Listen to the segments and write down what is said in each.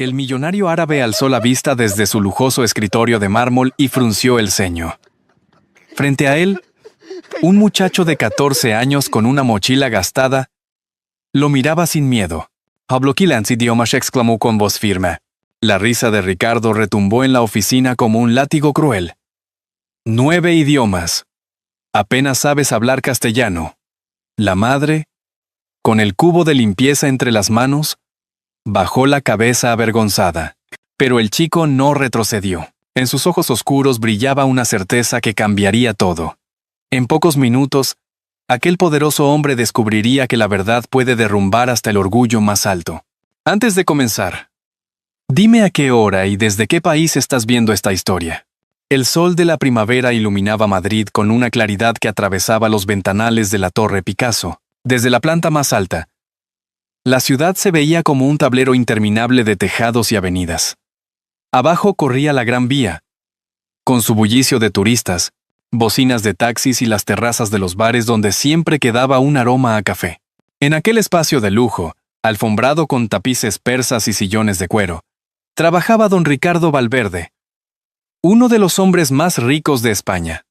El millonario árabe alzó la vista desde su lujoso escritorio de mármol y frunció el ceño. Frente a él, un muchacho de 14 años con una mochila gastada lo miraba sin miedo. «Hablo Kilans idiomas», exclamó con voz firme. La risa de Ricardo retumbó en la oficina como un látigo cruel. 9 idiomas. Apenas sabes hablar castellano. La madre, con el cubo de limpieza entre las manos, bajó la cabeza avergonzada. Pero el chico no retrocedió. En sus ojos oscuros brillaba una certeza que cambiaría todo. En pocos minutos, aquel poderoso hombre descubriría que la verdad puede derrumbar hasta el orgullo más alto. Antes de comenzar, dime a qué hora y desde qué país estás viendo esta historia. El sol de la primavera iluminaba Madrid con una claridad que atravesaba los ventanales de la Torre Picasso. Desde la planta más alta, la ciudad se veía como un tablero interminable de tejados y avenidas. Abajo corría la Gran Vía, con su bullicio de turistas, bocinas de taxis y las terrazas de los bares donde siempre quedaba un aroma a café. En aquel espacio de lujo, alfombrado con tapices persas y sillones de cuero, trabajaba don Ricardo Valverde, uno de los hombres más ricos de España.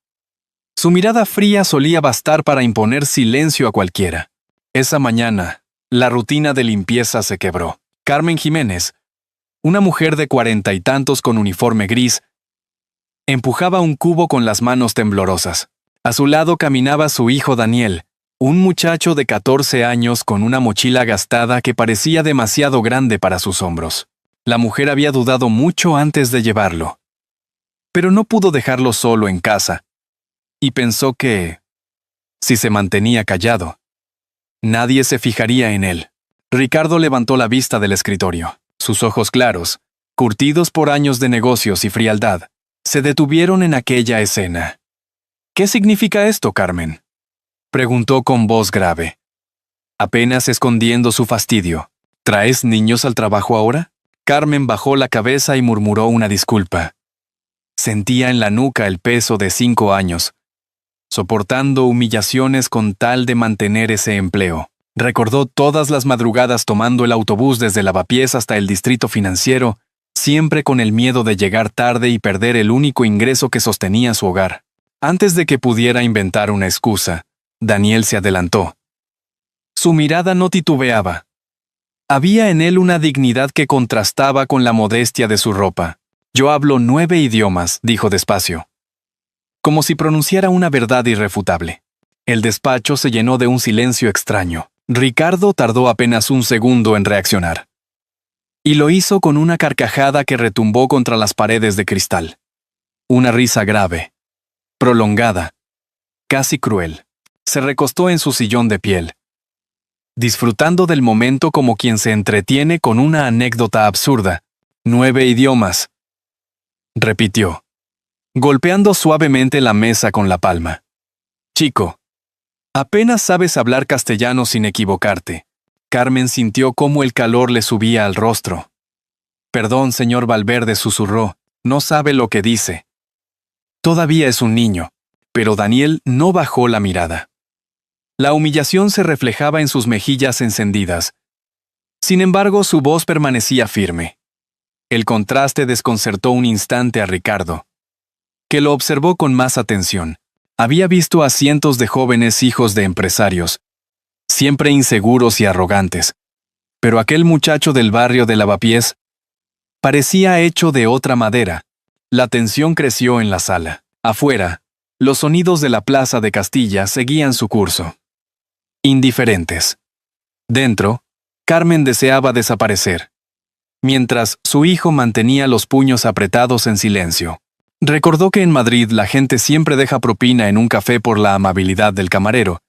Su mirada fría solía bastar para imponer silencio a cualquiera. Esa mañana, la rutina de limpieza se quebró. Carmen Jiménez, una mujer de 40 y tantos con uniforme gris, empujaba un cubo con las manos temblorosas. A su lado caminaba su hijo Daniel, un muchacho de 14 años con una mochila gastada que parecía demasiado grande para sus hombros. La mujer había dudado mucho antes de llevarlo, pero no pudo dejarlo solo en casa, y pensó que, si se mantenía callado, nadie se fijaría en él. Ricardo levantó la vista del escritorio. Sus ojos claros, curtidos por años de negocios y frialdad, se detuvieron en aquella escena. «¿Qué significa esto, Carmen?», preguntó con voz grave, apenas escondiendo su fastidio. «¿Traes niños al trabajo ahora?». Carmen bajó la cabeza y murmuró una disculpa. Sentía en la nuca el peso de 5 años, soportando humillaciones con tal de mantener ese empleo. Recordó todas las madrugadas tomando el autobús desde Lavapiés hasta el distrito financiero, siempre con el miedo de llegar tarde y perder el único ingreso que sostenía su hogar. Antes de que pudiera inventar una excusa, Daniel se adelantó. Su mirada no titubeaba. Había en él una dignidad que contrastaba con la modestia de su ropa. «Yo hablo 9 idiomas», dijo despacio, como si pronunciara una verdad irrefutable. El despacho se llenó de un silencio extraño. Ricardo tardó apenas un segundo en reaccionar. Y lo hizo con una carcajada que retumbó contra las paredes de cristal. Una risa grave, prolongada, casi cruel. Se recostó en su sillón de piel, disfrutando del momento como quien se entretiene con una anécdota absurda. 9 idiomas, repitió, golpeando suavemente la mesa con la palma. «Chico, apenas sabes hablar castellano sin equivocarte». Carmen sintió cómo el calor le subía al rostro. «Perdón, señor Valverde», susurró, «no sabe lo que dice». Todavía es un niño, pero Daniel no bajó la mirada. La humillación se reflejaba en sus mejillas encendidas. Sin embargo, su voz permanecía firme. El contraste desconcertó un instante a Ricardo, que lo observó con más atención. Había visto a cientos de jóvenes hijos de empresarios, siempre inseguros y arrogantes, pero aquel muchacho del barrio de Lavapiés parecía hecho de otra madera. La tensión creció en la sala. Afuera, los sonidos de la Plaza de Castilla seguían su curso, indiferentes. Dentro, Carmen deseaba desaparecer, mientras su hijo mantenía los puños apretados en silencio. Recordó que en Madrid la gente siempre deja propina en un café por la amabilidad del camarero,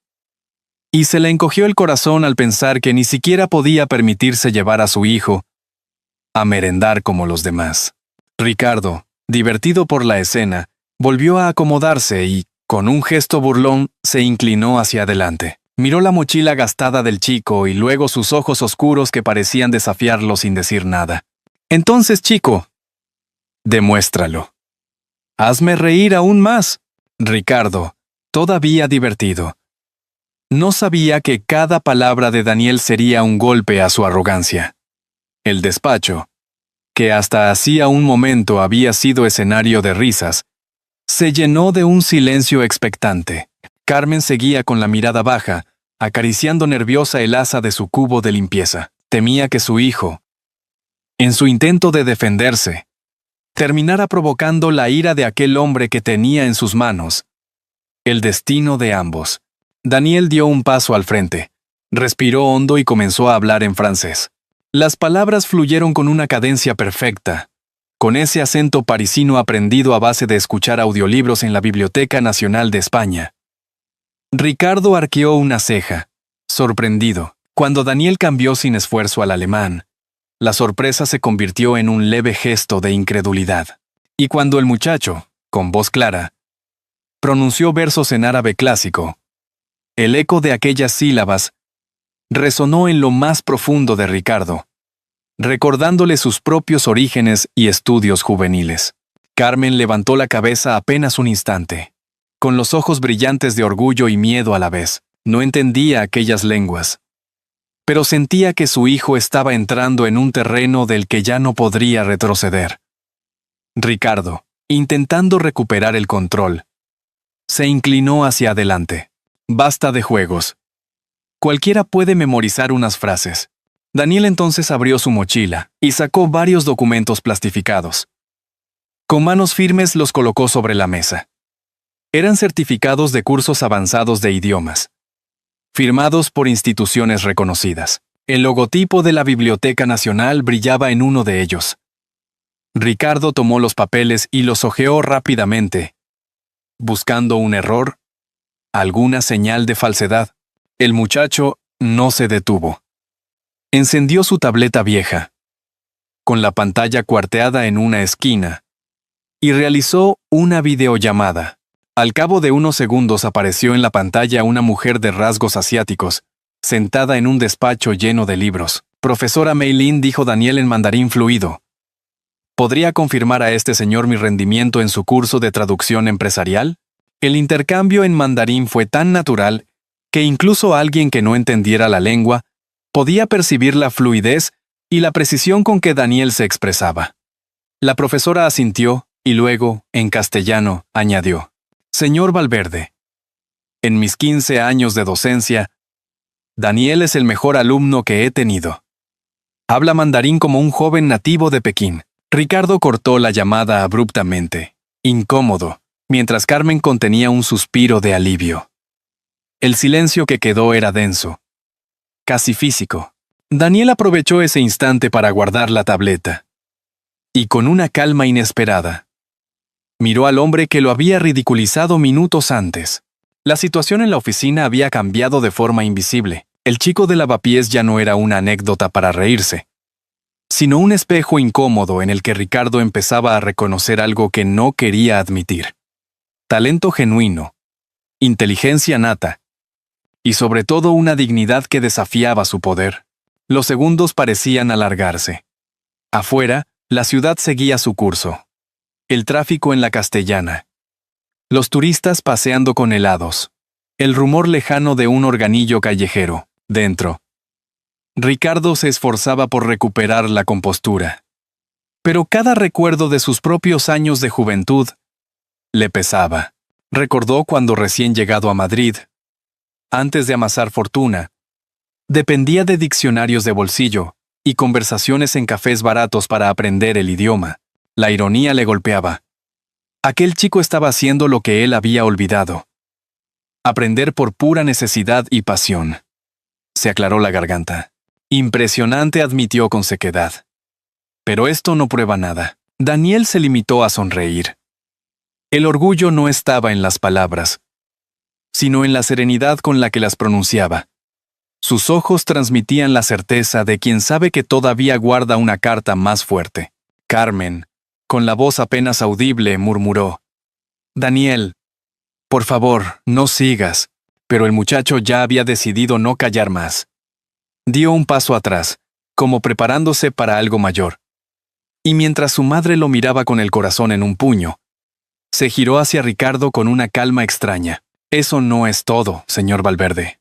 y se le encogió el corazón al pensar que ni siquiera podía permitirse llevar a su hijo a merendar como los demás. Ricardo, divertido por la escena, volvió a acomodarse y, con un gesto burlón, se inclinó hacia adelante. Miró la mochila gastada del chico y luego sus ojos oscuros que parecían desafiarlo sin decir nada. «Entonces, chico, demuéstralo. Hazme reír aún más». Ricardo, todavía divertido, no sabía que cada palabra de Daniel sería un golpe a su arrogancia. El despacho, que hasta hacía un momento había sido escenario de risas, se llenó de un silencio expectante. Carmen seguía con la mirada baja, acariciando nerviosa el asa de su cubo de limpieza. Temía que su hijo, en su intento de defenderse, terminara provocando la ira de aquel hombre que tenía en sus manos el destino de ambos. Daniel dio un paso al frente, respiró hondo y comenzó a hablar en francés. Las palabras fluyeron con una cadencia perfecta, con ese acento parisino aprendido a base de escuchar audiolibros en la Biblioteca Nacional de España. Ricardo arqueó una ceja, sorprendido. Cuando Daniel cambió sin esfuerzo al alemán, la sorpresa se convirtió en un leve gesto de incredulidad. Y cuando el muchacho, con voz clara, pronunció versos en árabe clásico, el eco de aquellas sílabas resonó en lo más profundo de Ricardo, recordándole sus propios orígenes y estudios juveniles. Carmen levantó la cabeza apenas un instante, con los ojos brillantes de orgullo y miedo a la vez. No entendía aquellas lenguas, pero sentía que su hijo estaba entrando en un terreno del que ya no podría retroceder. Ricardo, intentando recuperar el control, se inclinó hacia adelante. Basta de juegos. Cualquiera puede memorizar unas frases. Daniel entonces abrió su mochila y sacó varios documentos plastificados. Con manos firmes los colocó sobre la mesa. Eran certificados de cursos avanzados de idiomas, firmados por instituciones reconocidas. El logotipo de la Biblioteca Nacional brillaba en uno de ellos. Ricardo tomó los papeles y los hojeó rápidamente, buscando un error, alguna señal de falsedad. El muchacho no se detuvo. Encendió su tableta vieja, con la pantalla cuarteada en una esquina, y realizó una videollamada. Al cabo de unos segundos apareció en la pantalla una mujer de rasgos asiáticos, sentada en un despacho lleno de libros. Profesora Mei Lin, dijo Daniel en mandarín fluido. ¿Podría confirmar a este señor mi rendimiento en su curso de traducción empresarial? El intercambio en mandarín fue tan natural que incluso alguien que no entendiera la lengua podía percibir la fluidez y la precisión con que Daniel se expresaba. La profesora asintió y luego, en castellano, añadió: Señor Valverde, en mis 15 años de docencia, Daniel es el mejor alumno que he tenido. Habla mandarín como un joven nativo de Pekín. Ricardo cortó la llamada abruptamente, incómodo, mientras Carmen contenía un suspiro de alivio. El silencio que quedó era denso, casi físico. Daniel aprovechó ese instante para guardar la tableta. Y con una calma inesperada, miró al hombre que lo había ridiculizado minutos antes. La situación en la oficina había cambiado de forma invisible. El chico de lavapiés ya no era una anécdota para reírse, sino un espejo incómodo en el que Ricardo empezaba a reconocer algo que no quería admitir. Talento genuino, inteligencia nata, y sobre todo una dignidad que desafiaba su poder. Los segundos parecían alargarse. Afuera, la ciudad seguía su curso. El tráfico en la Castellana. Los turistas paseando con helados. El rumor lejano de un organillo callejero. Dentro, Ricardo se esforzaba por recuperar la compostura. Pero cada recuerdo de sus propios años de juventud le pesaba. Recordó cuando recién llegado a Madrid, antes de amasar fortuna, dependía de diccionarios de bolsillo y conversaciones en cafés baratos para aprender el idioma. La ironía le golpeaba. Aquel chico estaba haciendo lo que él había olvidado. Aprender por pura necesidad y pasión. Se aclaró la garganta. Impresionante, admitió con sequedad. Pero esto no prueba nada. Daniel se limitó a sonreír. El orgullo no estaba en las palabras, sino en la serenidad con la que las pronunciaba. Sus ojos transmitían la certeza de quien sabe que todavía guarda una carta más fuerte. Carmen, con la voz apenas audible, murmuró: Daniel, por favor, no sigas. Pero el muchacho ya había decidido no callar más. Dio un paso atrás, como preparándose para algo mayor. Y mientras su madre lo miraba con el corazón en un puño, se giró hacia Ricardo con una calma extraña. Eso no es todo, señor Valverde.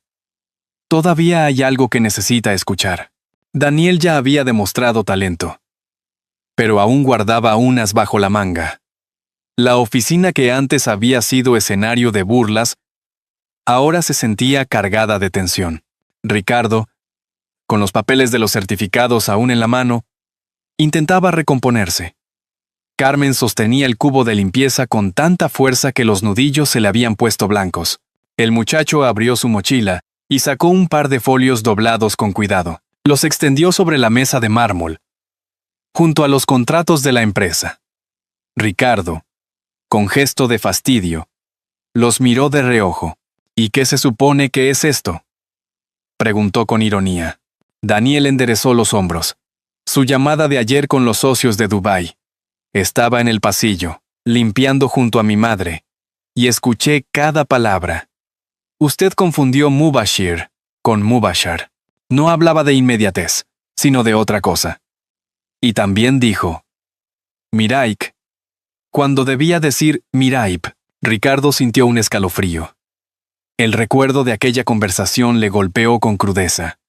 Todavía hay algo que necesita escuchar. Daniel ya había demostrado talento. pero aún guardaba unas bajo la manga. La oficina que antes había sido escenario de burlas, ahora se sentía cargada de tensión. Ricardo, con los papeles de los certificados aún en la mano, intentaba recomponerse. Carmen sostenía el cubo de limpieza con tanta fuerza que los nudillos se le habían puesto blancos. El muchacho abrió su mochila y sacó un par de folios doblados con cuidado. Los extendió sobre la mesa de mármol, junto a los contratos de la empresa. Ricardo, con gesto de fastidio, los miró de reojo. ¿Y qué se supone que es esto?, preguntó con ironía. Daniel enderezó los hombros. Su llamada de ayer con los socios de Dubái. Estaba en el pasillo, limpiando junto a mi madre, y escuché cada palabra. Usted confundió Mubashir con Mubashar. No hablaba de inmediatez, sino de otra cosa. Y también dijo Miraik, cuando debía decir Miraib. Ricardo sintió un escalofrío. El recuerdo de aquella conversación le golpeó con crudeza.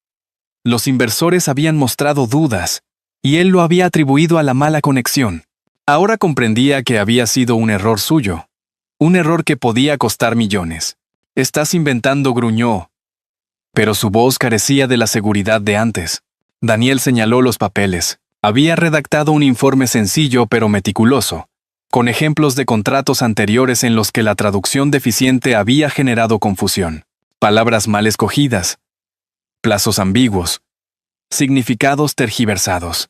Los inversores habían mostrado dudas, y él lo había atribuido a la mala conexión. Ahora comprendía que había sido un error suyo, un error que podía costar millones. Estás inventando, gruñó. Pero su voz carecía de la seguridad de antes. Daniel señaló los papeles. Había redactado un informe sencillo pero meticuloso, con ejemplos de contratos anteriores en los que la traducción deficiente había generado confusión. Palabras mal escogidas, plazos ambiguos, significados tergiversados.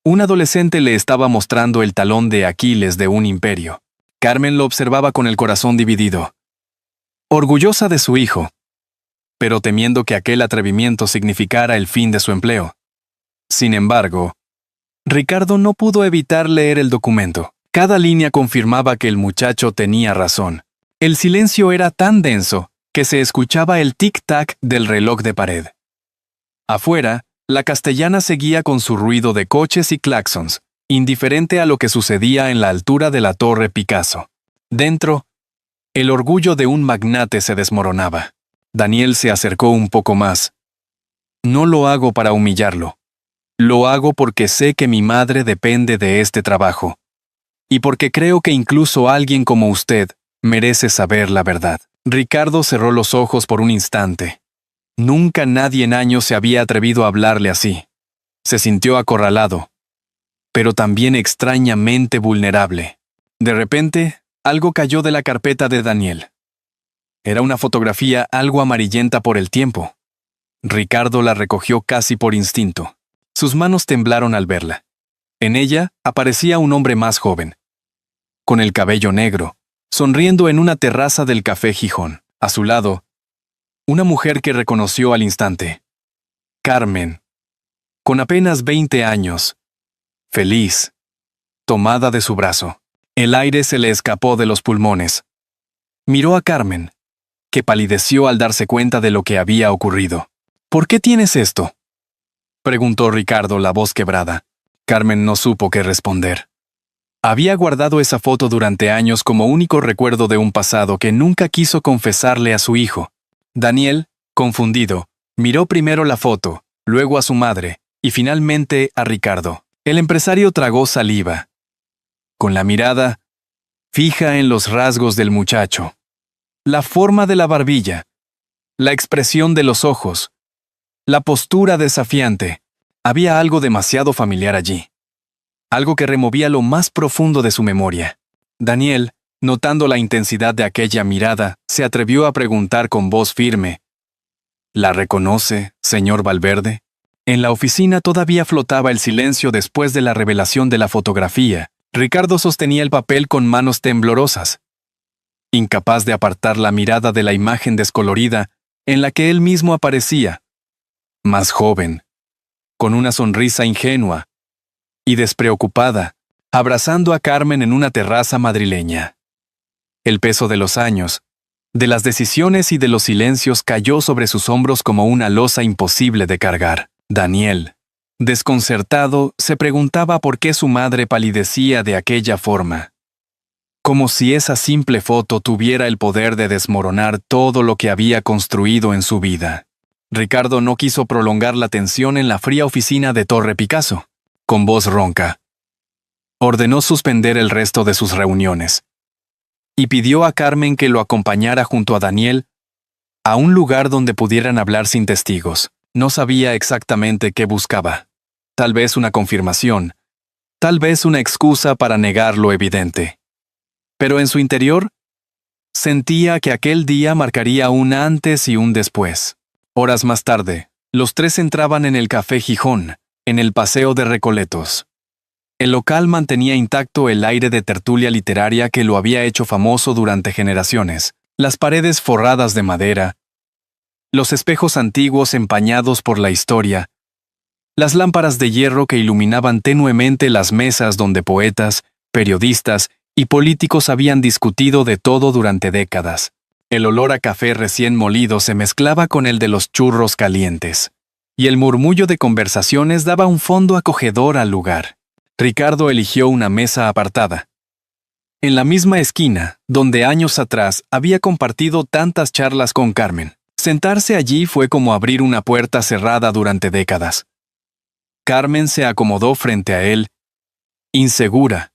Un adolescente le estaba mostrando el talón de Aquiles de un imperio. Carmen lo observaba con el corazón dividido, orgullosa de su hijo, pero temiendo que aquel atrevimiento significara el fin de su empleo. Sin embargo, Ricardo no pudo evitar leer el documento. Cada línea confirmaba que el muchacho tenía razón. El silencio era tan denso que se escuchaba el tic-tac del reloj de pared. Afuera, la castellana seguía con su ruido de coches y claxons, indiferente a lo que sucedía en la altura de la Torre Picasso. Dentro, el orgullo de un magnate se desmoronaba. Daniel se acercó un poco más. No lo hago para humillarlo. Lo hago porque sé que mi madre depende de este trabajo. Y porque creo que incluso alguien como usted merece saber la verdad. Ricardo cerró los ojos por un instante. Nunca nadie en años se había atrevido a hablarle así. Se sintió acorralado, pero también extrañamente vulnerable. De repente, algo cayó de la carpeta de Daniel. Era una fotografía algo amarillenta por el tiempo. Ricardo la recogió casi por instinto. Sus manos temblaron al verla. En ella aparecía un hombre más joven, con el cabello negro, sonriendo en una terraza del Café Gijón. A su lado, una mujer que reconoció al instante. Carmen, con apenas 20 años, feliz, tomada de su brazo. El aire se le escapó de los pulmones. Miró a Carmen, que palideció al darse cuenta de lo que había ocurrido. ¿Por qué tienes esto?, preguntó Ricardo, la voz quebrada. Carmen no supo qué responder. Había guardado esa foto durante años como único recuerdo de un pasado que nunca quiso confesarle a su hijo. Daniel, confundido, miró primero la foto, luego a su madre, y finalmente a Ricardo. El empresario tragó saliva, con la mirada fija en los rasgos del muchacho. La forma de la barbilla, la expresión de los ojos, la postura desafiante. Había algo demasiado familiar allí. Algo que removía lo más profundo de su memoria. Daniel, notando la intensidad de aquella mirada, se atrevió a preguntar con voz firme: ¿La reconoce, señor Valverde? En la oficina todavía flotaba el silencio después de la revelación de la fotografía. Ricardo sostenía el papel con manos temblorosas, incapaz de apartar la mirada de la imagen descolorida en la que él mismo aparecía, más joven, con una sonrisa ingenua y despreocupada, abrazando a Carmen en una terraza madrileña. El peso de los años, de las decisiones y de los silencios cayó sobre sus hombros como una losa imposible de cargar. Daniel, desconcertado, se preguntaba por qué su madre palidecía de aquella forma. Como si esa simple foto tuviera el poder de desmoronar todo lo que había construido en su vida. Ricardo no quiso prolongar la tensión en la fría oficina de Torre Picasso. Con voz ronca: Ordenó suspender el resto de sus reuniones y pidió a Carmen que lo acompañara junto a Daniel a un lugar donde pudieran hablar sin testigos. No sabía exactamente qué buscaba. Tal vez una confirmación, tal vez una excusa para negar lo evidente. Pero en su interior, sentía que aquel día marcaría un antes y un después. Horas más tarde, los tres entraban en el Café Gijón, en el Paseo de Recoletos. El local mantenía intacto el aire de tertulia literaria que lo había hecho famoso durante generaciones. Las paredes forradas de madera, los espejos antiguos empañados por la historia, las lámparas de hierro que iluminaban tenuemente las mesas donde poetas, periodistas y políticos habían discutido de todo durante décadas. El olor a café recién molido se mezclaba con el de los churros calientes, y el murmullo de conversaciones daba un fondo acogedor al lugar. Ricardo eligió una mesa apartada, en la misma esquina donde años atrás había compartido tantas charlas con Carmen. Sentarse allí fue como abrir una puerta cerrada durante décadas. Carmen se acomodó frente a él, insegura,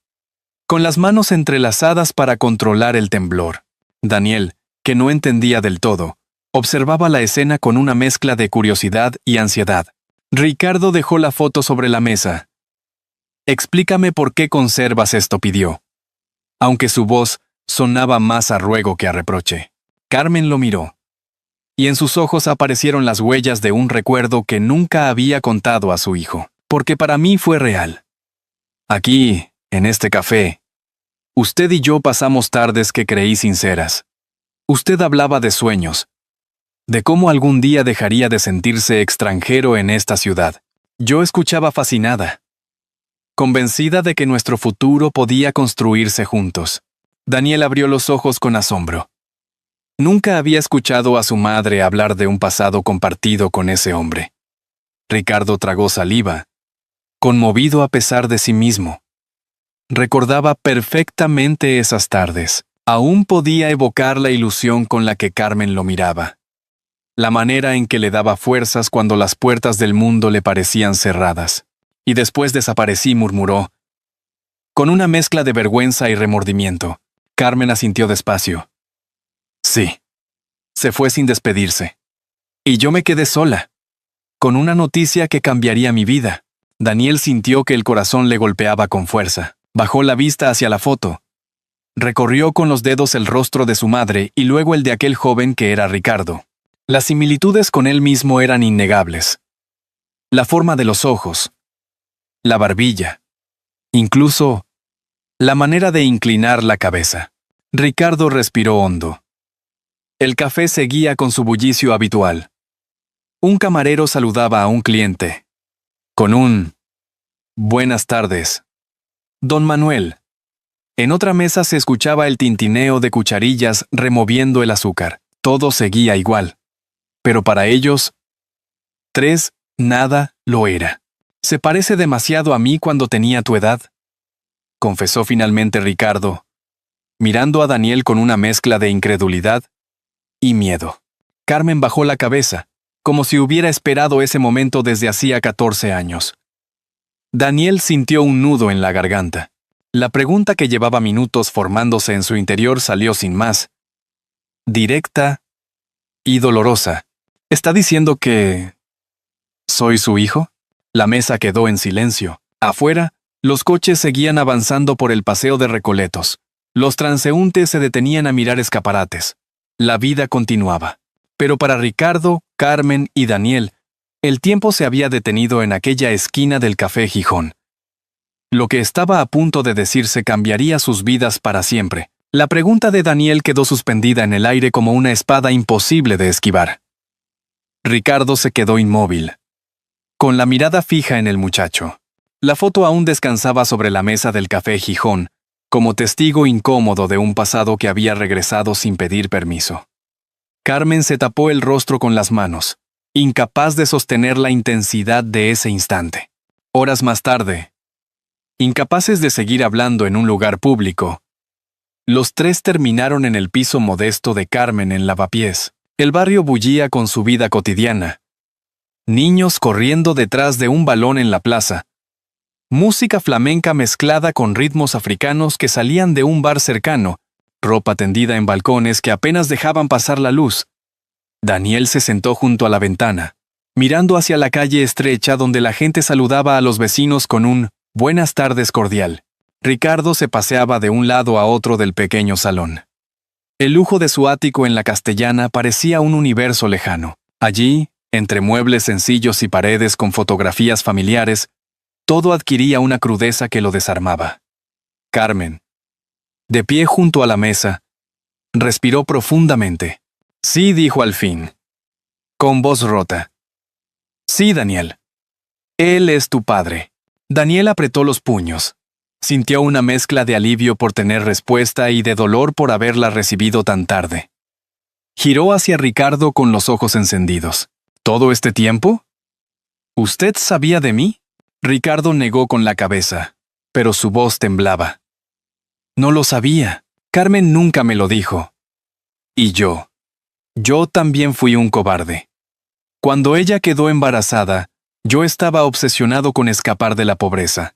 con las manos entrelazadas para controlar el temblor. Daniel, que no entendía del todo, observaba la escena con una mezcla de curiosidad y ansiedad. Ricardo dejó la foto sobre la mesa. «Explícame por qué conservas esto», pidió, aunque su voz sonaba más a ruego que a reproche. Carmen lo miró, y en sus ojos aparecieron las huellas de un recuerdo que nunca había contado a su hijo. «Porque para mí fue real. Aquí, en este café, usted y yo pasamos tardes que creí sinceras. Usted hablaba de sueños, de cómo algún día dejaría de sentirse extranjero en esta ciudad. Yo escuchaba fascinada, convencida de que nuestro futuro podía construirse juntos». Daniel abrió los ojos con asombro. Nunca había escuchado a su madre hablar de un pasado compartido con ese hombre. Ricardo tragó saliva, conmovido a pesar de sí mismo. Recordaba perfectamente esas tardes. Aún podía evocar la ilusión con la que Carmen lo miraba. La manera en que le daba fuerzas cuando las puertas del mundo le parecían cerradas. Y después desaparecí, murmuró, con una mezcla de vergüenza y remordimiento. Carmen asintió despacio. Sí. Se fue sin despedirse. Y yo me quedé sola, con una noticia que cambiaría mi vida. Daniel sintió que el corazón le golpeaba con fuerza. Bajó la vista hacia la foto. Recorrió con los dedos el rostro de su madre y luego el de aquel joven que era Ricardo. Las similitudes con él mismo eran innegables. La forma de los ojos, la barbilla, incluso la manera de inclinar la cabeza. Ricardo respiró hondo. El café seguía con su bullicio habitual. Un camarero saludaba a un cliente, con un «Buenas tardes, don Manuel». En otra mesa se escuchaba el tintineo de cucharillas removiendo el azúcar. Todo seguía igual. Pero para ellos, tres, nada lo era. «Se parece demasiado a mí cuando tenía tu edad», confesó finalmente Ricardo, mirando a Daniel con una mezcla de incredulidad y miedo. Carmen bajó la cabeza, como si hubiera esperado ese momento desde hacía 14 años. Daniel sintió un nudo en la garganta. La pregunta que llevaba minutos formándose en su interior salió sin más, directa y dolorosa. ¿Está diciendo que soy su hijo? La mesa quedó en silencio. Afuera, los coches seguían avanzando por el Paseo de Recoletos. Los transeúntes se detenían a mirar escaparates. La vida continuaba. Pero para Ricardo, Carmen y Daniel, el tiempo se había detenido en aquella esquina del Café Gijón. Lo que estaba a punto de decirse cambiaría sus vidas para siempre. La pregunta de Daniel quedó suspendida en el aire como una espada imposible de esquivar. Ricardo se quedó inmóvil, con la mirada fija en el muchacho. La foto aún descansaba sobre la mesa del Café Gijón, como testigo incómodo de un pasado que había regresado sin pedir permiso. Carmen se tapó el rostro con las manos, incapaz de sostener la intensidad de ese instante. Horas más tarde, incapaces de seguir hablando en un lugar público, los tres terminaron en el piso modesto de Carmen en Lavapiés. El barrio bullía con su vida cotidiana. Niños corriendo detrás de un balón en la plaza, música flamenca mezclada con ritmos africanos que salían de un bar cercano, ropa tendida en balcones que apenas dejaban pasar la luz. Daniel se sentó junto a la ventana, mirando hacia la calle estrecha donde la gente saludaba a los vecinos con un «buenas tardes» cordial. Ricardo se paseaba de un lado a otro del pequeño salón. El lujo de su ático en la Castellana parecía un universo lejano. Allí, entre muebles sencillos y paredes con fotografías familiares, todo adquiría una crudeza que lo desarmaba. Carmen, de pie junto a la mesa, respiró profundamente. «Sí», dijo al fin, con voz rota. «Sí, Daniel. Él es tu padre». Daniel apretó los puños. Sintió una mezcla de alivio por tener respuesta y de dolor por haberla recibido tan tarde. Giró hacia Ricardo con los ojos encendidos. ¿Todo este tiempo? ¿Usted sabía de mí? Ricardo negó con la cabeza, pero su voz temblaba. No lo sabía. Carmen nunca me lo dijo. Y yo también fui un cobarde. Cuando ella quedó embarazada, yo estaba obsesionado con escapar de la pobreza.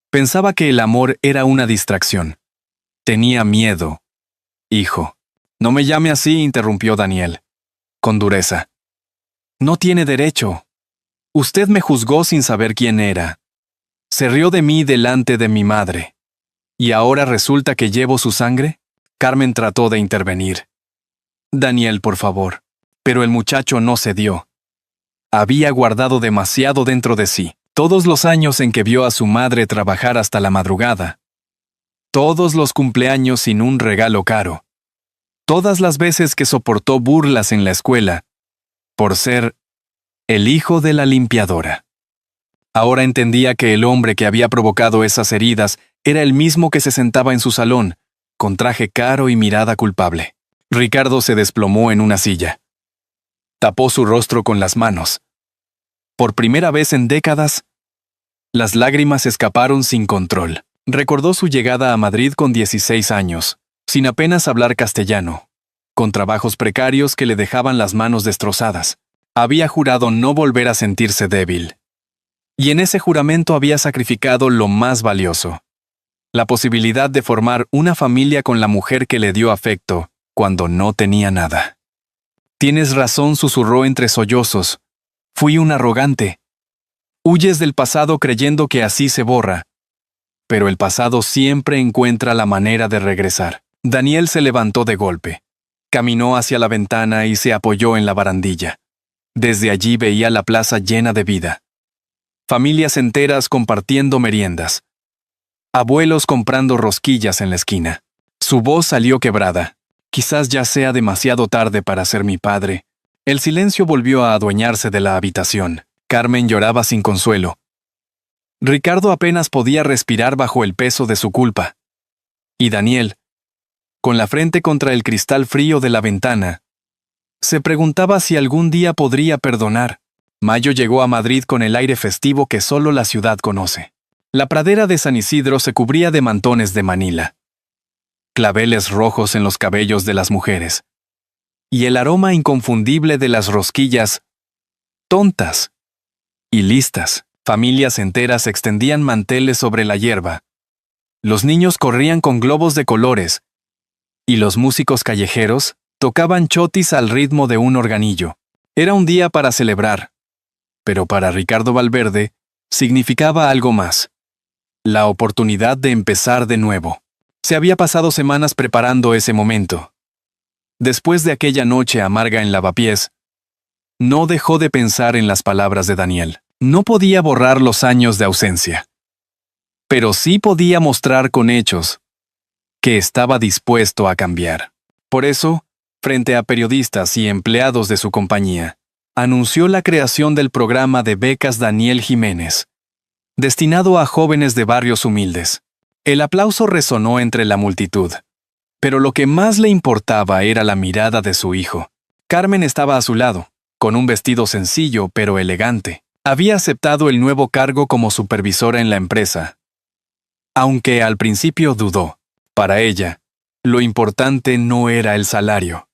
Pensaba que el amor era una distracción. Tenía miedo. Hijo. No me llame así, interrumpió Daniel, con dureza. No tiene derecho. Usted me juzgó sin saber quién era. Se rió de mí delante de mi madre. ¿Y ahora resulta que llevo su sangre? Carmen trató de intervenir. Daniel, por favor. Pero el muchacho no cedió. Había guardado demasiado dentro de sí. Todos los años en que vio a su madre trabajar hasta la madrugada. Todos los cumpleaños sin un regalo caro. Todas las veces que soportó burlas en la escuela, por ser el hijo de la limpiadora. Ahora entendía que el hombre que había provocado esas heridas era el mismo que se sentaba en su salón, con traje caro y mirada culpable. Ricardo se desplomó en una silla. Tapó su rostro con las manos. Por primera vez en décadas, las lágrimas escaparon sin control. Recordó su llegada a Madrid con 16 años, sin apenas hablar castellano, con trabajos precarios que le dejaban las manos destrozadas. Había jurado no volver a sentirse débil. Y en ese juramento había sacrificado lo más valioso: la posibilidad de formar una familia con la mujer que le dio afecto cuando no tenía nada. Tienes razón, susurró entre sollozos. Fui un arrogante. Huyes del pasado creyendo que así se borra. Pero el pasado siempre encuentra la manera de regresar. Daniel se levantó de golpe. Caminó hacia la ventana y se apoyó en la barandilla. Desde allí veía la plaza llena de vida. Familias enteras compartiendo meriendas. Abuelos comprando rosquillas en la esquina. Su voz salió quebrada. Quizás ya sea demasiado tarde para ser mi padre. El silencio volvió a adueñarse de la habitación. Carmen lloraba sin consuelo. Ricardo apenas podía respirar bajo el peso de su culpa. Y Daniel, con la frente contra el cristal frío de la ventana, se preguntaba si algún día podría perdonar. Mayo llegó a Madrid con el aire festivo que solo la ciudad conoce. La pradera de San Isidro se cubría de mantones de Manila. Claveles rojos en los cabellos de las mujeres. Y el aroma inconfundible de las rosquillas, tontas y listas. Familias enteras extendían manteles sobre la hierba. Los niños corrían con globos de colores, y los músicos callejeros tocaban chotis al ritmo de un organillo. Era un día para celebrar, pero para Ricardo Valverde significaba algo más: la oportunidad de empezar de nuevo. Se había pasado semanas preparando ese momento. Después de aquella noche amarga en Lavapiés, no dejó de pensar en las palabras de Daniel. No podía borrar los años de ausencia, pero sí podía mostrar con hechos que estaba dispuesto a cambiar. Por eso, frente a periodistas y empleados de su compañía, anunció la creación del programa de becas Daniel Jiménez, destinado a jóvenes de barrios humildes. El aplauso resonó entre la multitud, pero lo que más le importaba era la mirada de su hijo. Carmen estaba a su lado, con un vestido sencillo pero elegante. Había aceptado el nuevo cargo como supervisora en la empresa, aunque al principio dudó. Para ella, lo importante no era el salario,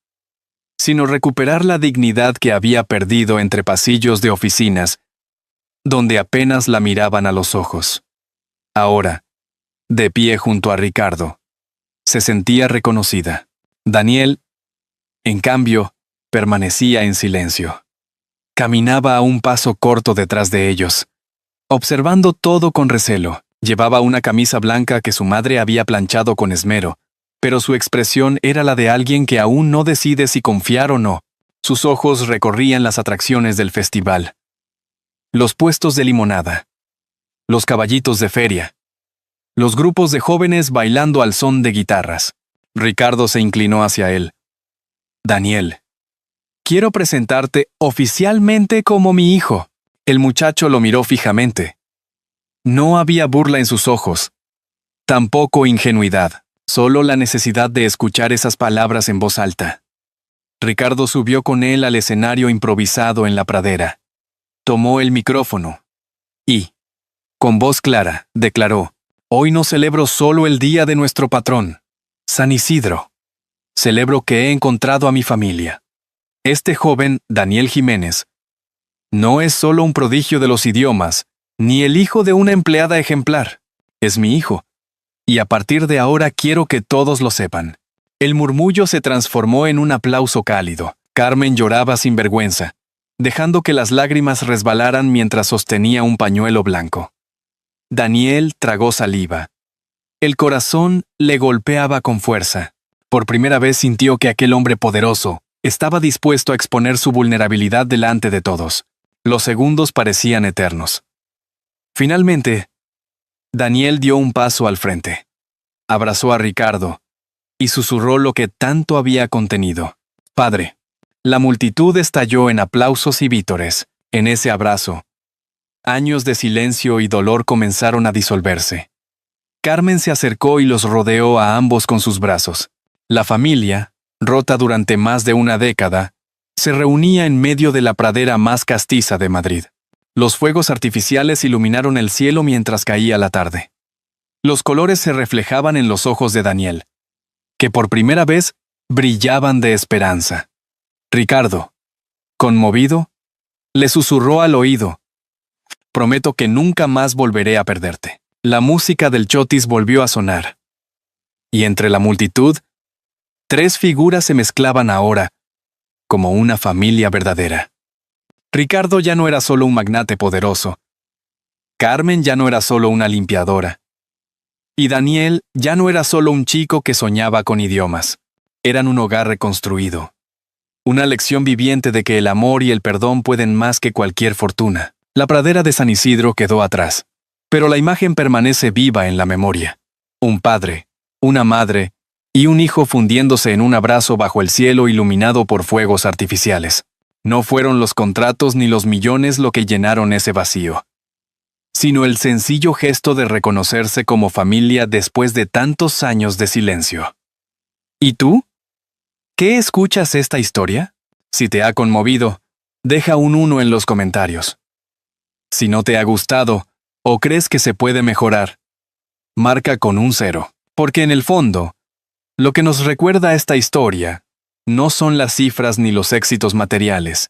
sino recuperar la dignidad que había perdido entre pasillos de oficinas, donde apenas la miraban a los ojos. Ahora, de pie junto a Ricardo, se sentía reconocida. Daniel, en cambio, permanecía en silencio. Caminaba a un paso corto detrás de ellos, observando todo con recelo. Llevaba una camisa blanca que su madre había planchado con esmero, pero su expresión era la de alguien que aún no decide si confiar o no. Sus ojos recorrían las atracciones del festival. Los puestos de limonada. Los caballitos de feria. Los grupos de jóvenes bailando al son de guitarras. Ricardo se inclinó hacia él. Daniel, quiero presentarte oficialmente como mi hijo. El muchacho lo miró fijamente. No había burla en sus ojos. Tampoco ingenuidad, solo la necesidad de escuchar esas palabras en voz alta. Ricardo subió con él al escenario improvisado en la pradera. Tomó el micrófono y, con voz clara, declaró: «Hoy no celebro solo el día de nuestro patrón, San Isidro. Celebro que he encontrado a mi familia. Este joven, Daniel Jiménez, no es solo un prodigio de los idiomas, ni el hijo de una empleada ejemplar. Es mi hijo. Y a partir de ahora quiero que todos lo sepan». El murmullo se transformó en un aplauso cálido. Carmen lloraba sin vergüenza, dejando que las lágrimas resbalaran mientras sostenía un pañuelo blanco. Daniel tragó saliva. El corazón le golpeaba con fuerza. Por primera vez sintió que aquel hombre poderoso estaba dispuesto a exponer su vulnerabilidad delante de todos. Los segundos parecían eternos. Finalmente, Daniel dio un paso al frente. Abrazó a Ricardo y susurró lo que tanto había contenido: «Padre». La multitud estalló en aplausos y vítores. En ese abrazo, años de silencio y dolor comenzaron a disolverse. Carmen se acercó y los rodeó a ambos con sus brazos. La familia, rota durante más de una década, se reunía en medio de la pradera más castiza de Madrid. Los fuegos artificiales iluminaron el cielo mientras caía la tarde. Los colores se reflejaban en los ojos de Daniel, que por primera vez brillaban de esperanza. Ricardo, conmovido, le susurró al oído: «Prometo que nunca más volveré a perderte». La música del chotis volvió a sonar. Y entre la multitud, tres figuras se mezclaban ahora, como una familia verdadera. Ricardo ya no era solo un magnate poderoso. Carmen ya no era solo una limpiadora. Y Daniel ya no era solo un chico que soñaba con idiomas. Eran un hogar reconstruido. Una lección viviente de que el amor y el perdón pueden más que cualquier fortuna. La pradera de San Isidro quedó atrás, pero la imagen permanece viva en la memoria. Un padre, una madre y un hijo fundiéndose en un abrazo bajo el cielo iluminado por fuegos artificiales. No fueron los contratos ni los millones lo que llenaron ese vacío, sino el sencillo gesto de reconocerse como familia después de tantos años de silencio. ¿Y tú? ¿Qué escuchas esta historia? Si te ha conmovido, deja un 1 en los comentarios. Si no te ha gustado o crees que se puede mejorar, marca con un 0, porque en el fondo, lo que nos recuerda esta historia no son las cifras ni los éxitos materiales,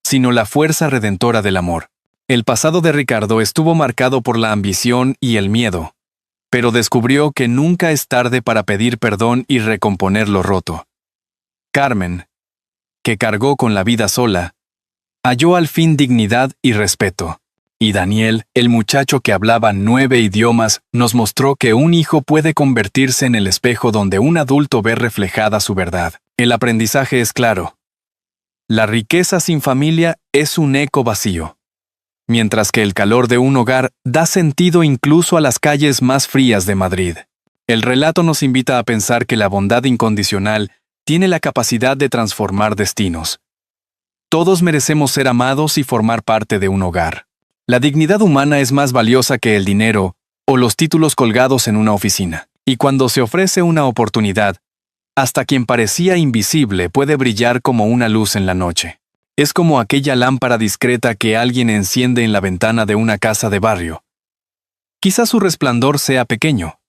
sino la fuerza redentora del amor. El pasado de Ricardo estuvo marcado por la ambición y el miedo, pero descubrió que nunca es tarde para pedir perdón y recomponer lo roto. Carmen, que cargó con la vida sola, halló al fin dignidad y respeto. Y Daniel, el muchacho que hablaba 9 idiomas, nos mostró que un hijo puede convertirse en el espejo donde un adulto ve reflejada su verdad. El aprendizaje es claro. La riqueza sin familia es un eco vacío, mientras que el calor de un hogar da sentido incluso a las calles más frías de Madrid. El relato nos invita a pensar que la bondad incondicional tiene la capacidad de transformar destinos. Todos merecemos ser amados y formar parte de un hogar. La dignidad humana es más valiosa que el dinero o los títulos colgados en una oficina. Y cuando se ofrece una oportunidad, hasta quien parecía invisible puede brillar como una luz en la noche. Es como aquella lámpara discreta que alguien enciende en la ventana de una casa de barrio. Quizás su resplandor sea pequeño,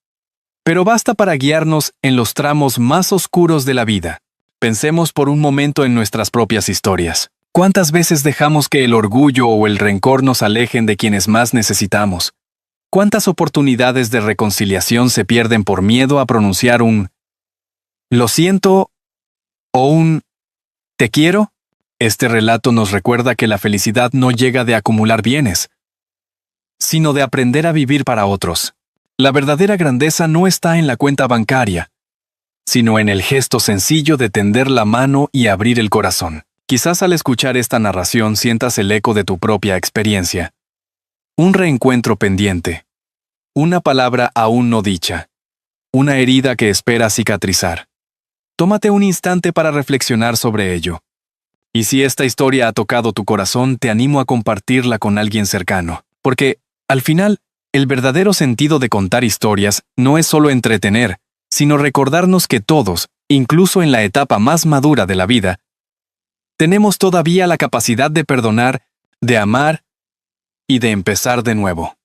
pero basta para guiarnos en los tramos más oscuros de la vida. Pensemos por un momento en nuestras propias historias. ¿Cuántas veces dejamos que el orgullo o el rencor nos alejen de quienes más necesitamos? ¿Cuántas oportunidades de reconciliación se pierden por miedo a pronunciar un «lo siento» o un «te quiero»? Este relato nos recuerda que la felicidad no llega de acumular bienes, sino de aprender a vivir para otros. La verdadera grandeza no está en la cuenta bancaria, sino en el gesto sencillo de tender la mano y abrir el corazón. Quizás al escuchar esta narración sientas el eco de tu propia experiencia. Un reencuentro pendiente, una palabra aún no dicha, una herida que espera cicatrizar. Tómate un instante para reflexionar sobre ello. Y si esta historia ha tocado tu corazón, te animo a compartirla con alguien cercano, porque, al final, el verdadero sentido de contar historias no es solo entretener, sino recordarnos que todos, incluso en la etapa más madura de la vida, tenemos todavía la capacidad de perdonar, de amar y de empezar de nuevo.